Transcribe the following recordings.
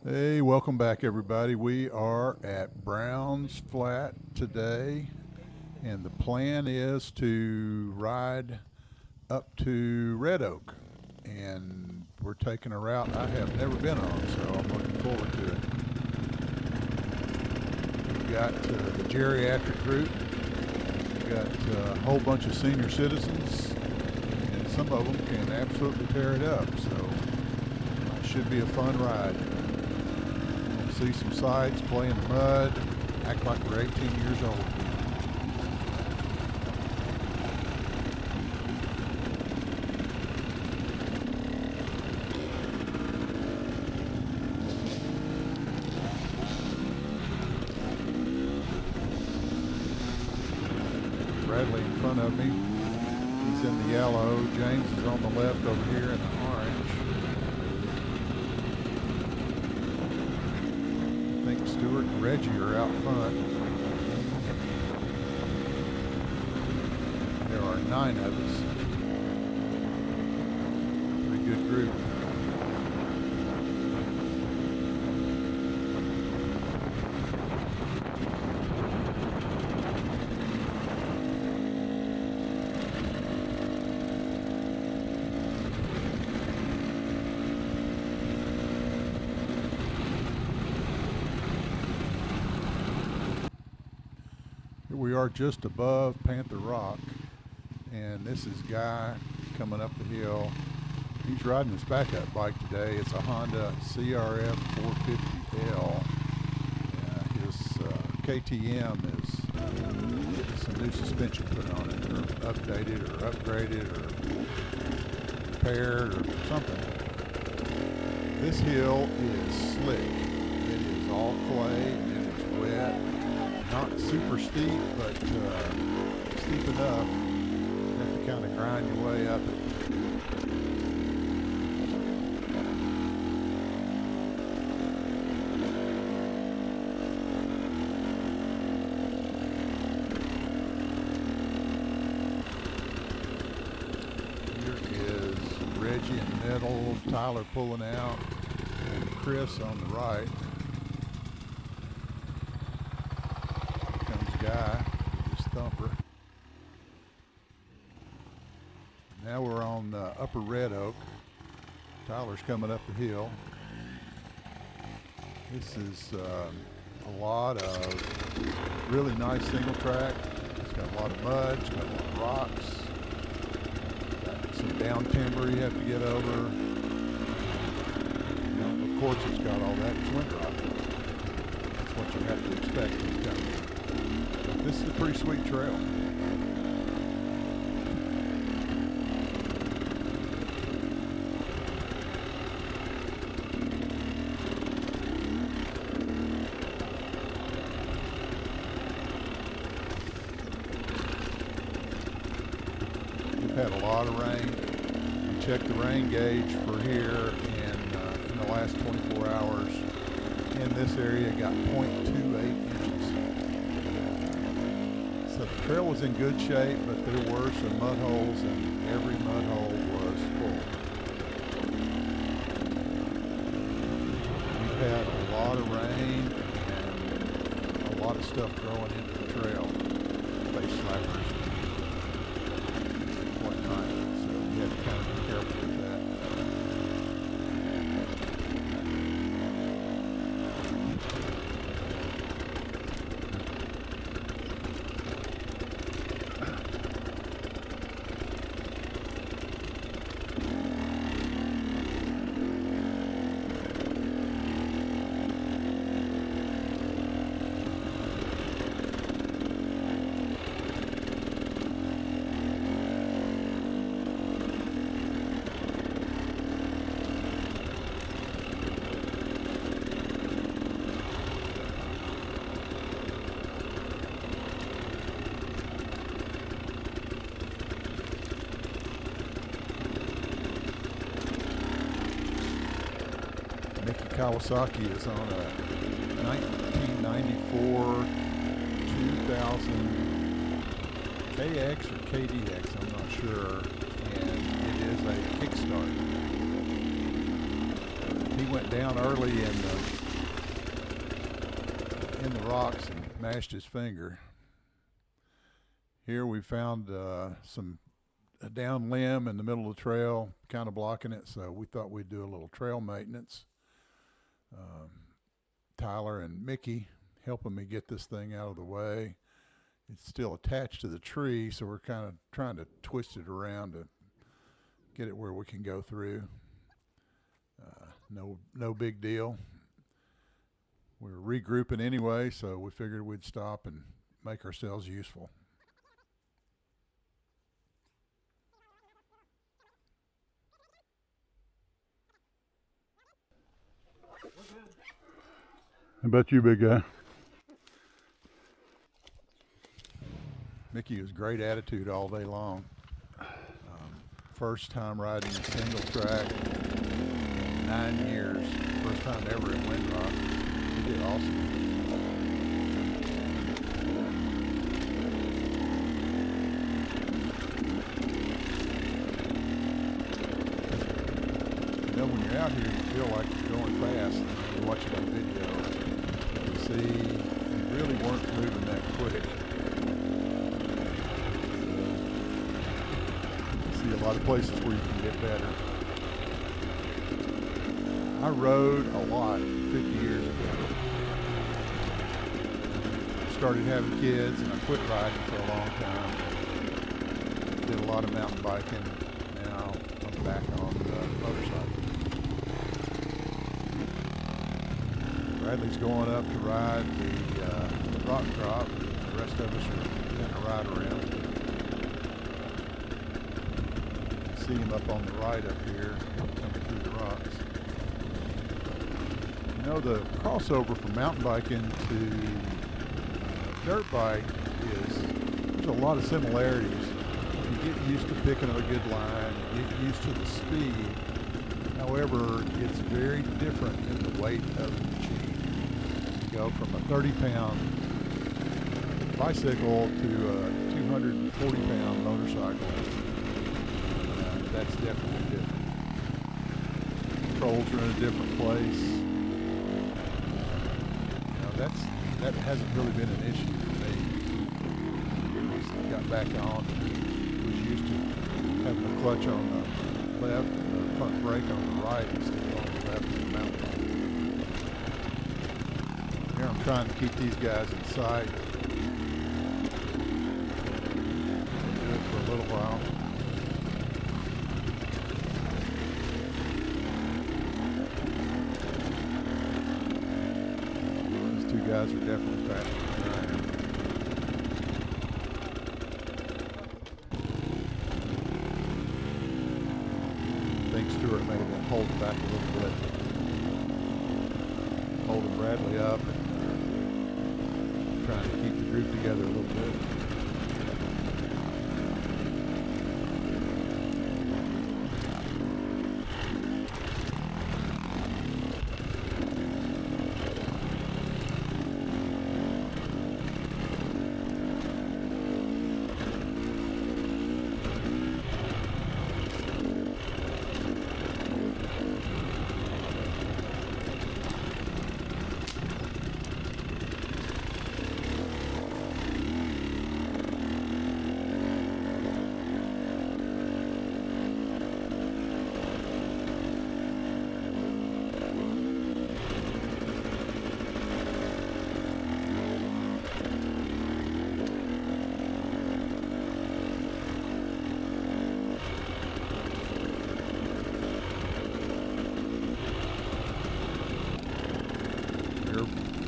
Hey, welcome back, everybody. We are at Browns Flat today, and the plan is to ride up to Red Oak. And we're taking a route I have never been on, so I'm looking forward to it. We got the geriatric group, we got a whole bunch of senior citizens, and some of them can absolutely tear it up, so it should be a fun ride. See some sights, play in the mud, act like we're 18 years old again. Bradley in front of me, he's in the yellow. James is on the left over here in the orange. I think Stewart and Reggie are out front. There are 9 of us. Pretty good group. Here we are just above Panther Rock, and this is Guy coming up the hill. He's riding his backup bike today. It's a Honda CRF 450L. His KTM is getting some new suspension put on it, or updated, or upgraded, or repaired, or something. This hill is slick. It is all clay, and it is wet. Not super steep, but steep enough. You have to kind of grind your way up it. Here is Reggie in the middle, Tyler pulling out, and Chris on the right. Guy with his thumper. Now we're on Upper Red Oak. Tyler's coming up the hill. This is a lot of really nice single track. It's got a lot of mud, it's got a lot of rocks, got some down timber you have to get over. You know, of course it's got all that. It's Windrock. That's what you have to expect when you come here. This is a pretty sweet trail. We've had a lot of rain. We checked the rain gauge for here in the last 24 hours. In this area, got 0.28 inches. So the trail was in good shape, but there were some mud holes, and every mud hole was full. We've had a lot of rain and a lot of stuff growing into the trail. Face slappers. One time, so you have to kind of be careful with that. Kawasaki is on a 1994 2000 KX or KDX, I'm not sure, and it is a kickstart. he went down early in the rocks and mashed his finger. Here we found a down limb in the middle of the trail, kind of blocking it, so we thought we'd do a little trail maintenance. Tyler and Mickey helping me get this thing out of the way. It's still attached to the tree, so we're kind of trying to twist it around to get it where we can go through. No big deal. We're regrouping anyway, so we figured we'd stop and make ourselves useful. How about you, big guy? Mickey was great attitude all day long. First time riding single track in 9 years. First time ever in Windrock. He did awesome. You know, when you're out here, you feel like you're going fast. When you watch it on video, you can see you really weren't moving that quick. A lot of places where you can get better. I rode a lot 50 years ago. Started having kids and I quit riding for a long time. Did a lot of mountain biking. Now I'm back on the motorcycle. Bradley's going up to ride the rock drop. The rest of us are going to ride around. See him up on the right up here, coming through the rocks. You know, the crossover from mountain biking to dirt bike there's a lot of similarities. You get used to picking up a good line, you get used to the speed. However, it's very different in the weight of the machine. You go from a 30-pound bicycle to a 240-pound motorcycle. That's definitely different. Controls are in a different place. You know, that hasn't really been an issue for me. Got back on, was used to having the clutch on the left and the front brake on the right instead of on the left of the mountain bike. Here I'm trying to keep these guys in sight. Do it for a little while. Guys are definitely faster than I am. I think Stuart may have hold back a little bit. Holding Bradley up and trying to keep the group together a little bit.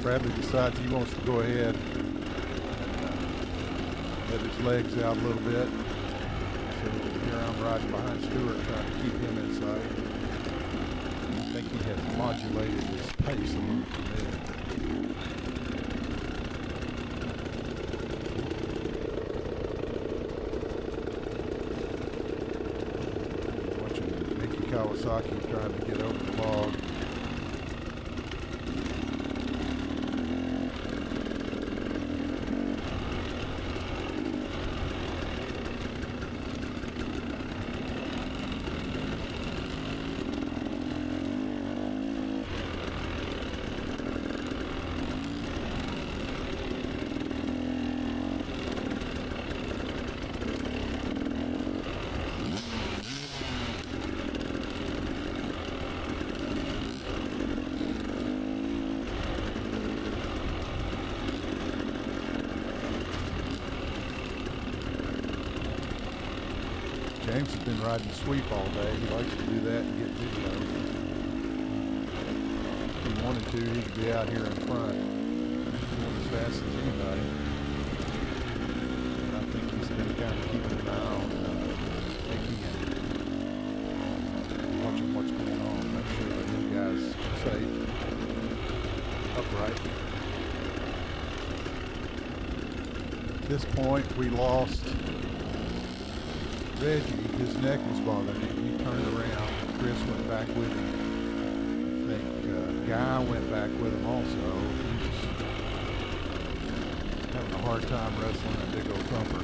Bradley decides he wants to go ahead and let his legs out a little bit. So here I'm riding behind Stuart trying to keep him in sight. I think he has modulated his pace a little bit. Watching Mickey Kawasaki trying to get over the log. James has been riding the sweep all day. He likes to do that and get video. If he wanted to, he could be out here in front going as fast as anybody. And I think he's going to kind of keep an eye on taking it, watching what's going on, make sure the new guy's safe, upright. At this point, we lost Reggie. His neck was bothering him. He turned around. Chris went back with him. I think Guy went back with him also. He was having a hard time wrestling that big old thumper.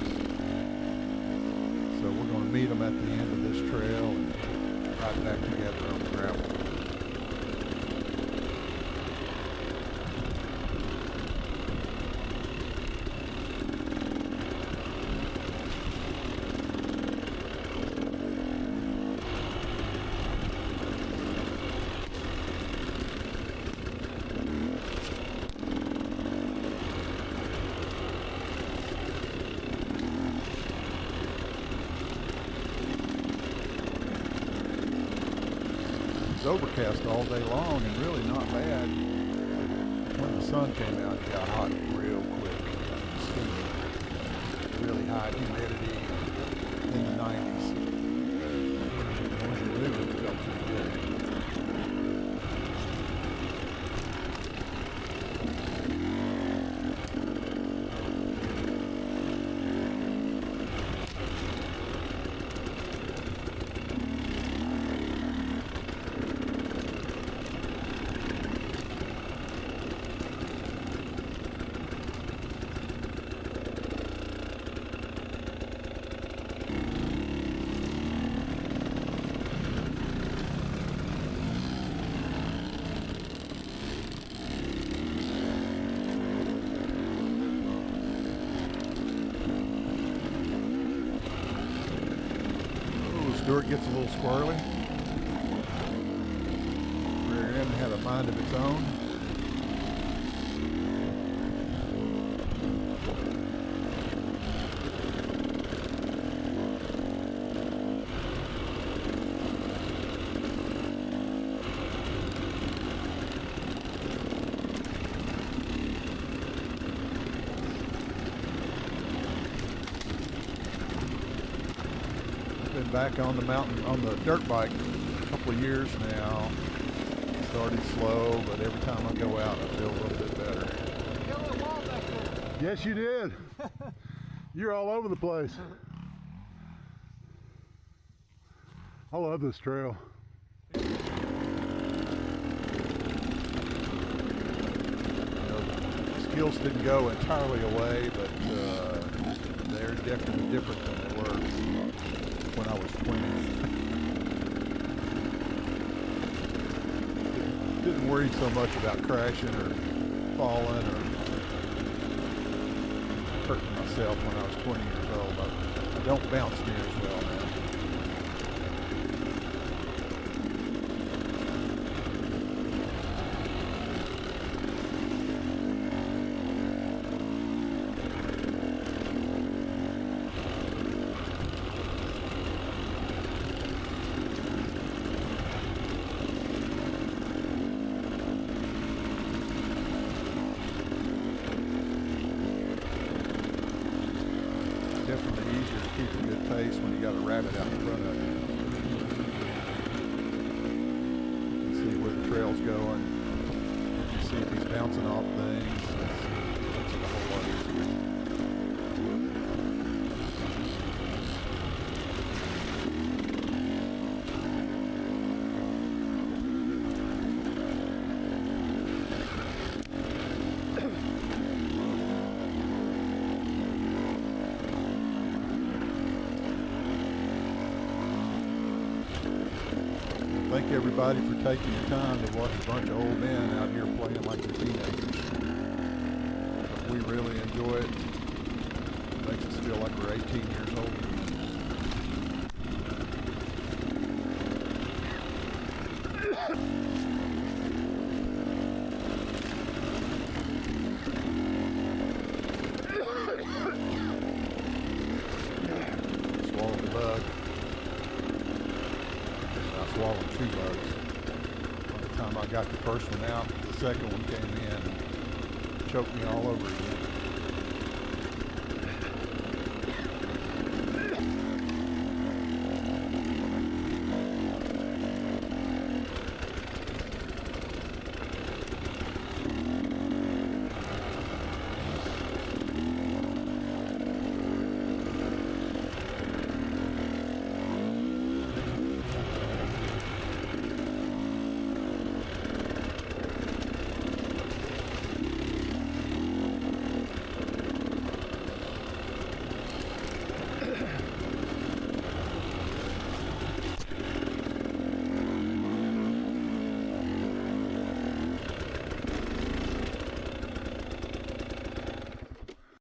So we're going to meet him at the end of this trail and ride back together on the gravel. Overcast all day long and really not bad. When the sun came out, it got hot real quick. Really high humidity in the 90s. When you move it, it felt pretty good. Stewart gets a little squirrely. Rear end had a mind of its own. Been back on the mountain, on the dirt bike a couple of years now. Started slow, but every time I go out, I feel a little bit better. Yes, you did. You're all over the place. I love this trail. You know, the skills didn't go entirely away, but they're definitely different than they were when I was 20. Didn't worry so much about crashing or falling or hurting myself when I was 20 years old. I don't bounce near as well now. Definitely easier to keep a good pace when you got a rabbit out in front of you. You can see where the trail's going. You can see if he's bouncing off things. Makes it a whole lot easier. Thank everybody for taking the time to watch a bunch of old men out here playing like they're teenagers. We really enjoy it. It makes us feel like we're 18 years old again. Swallowed the bug. I got the first one out. The second one came in and choked me all over again.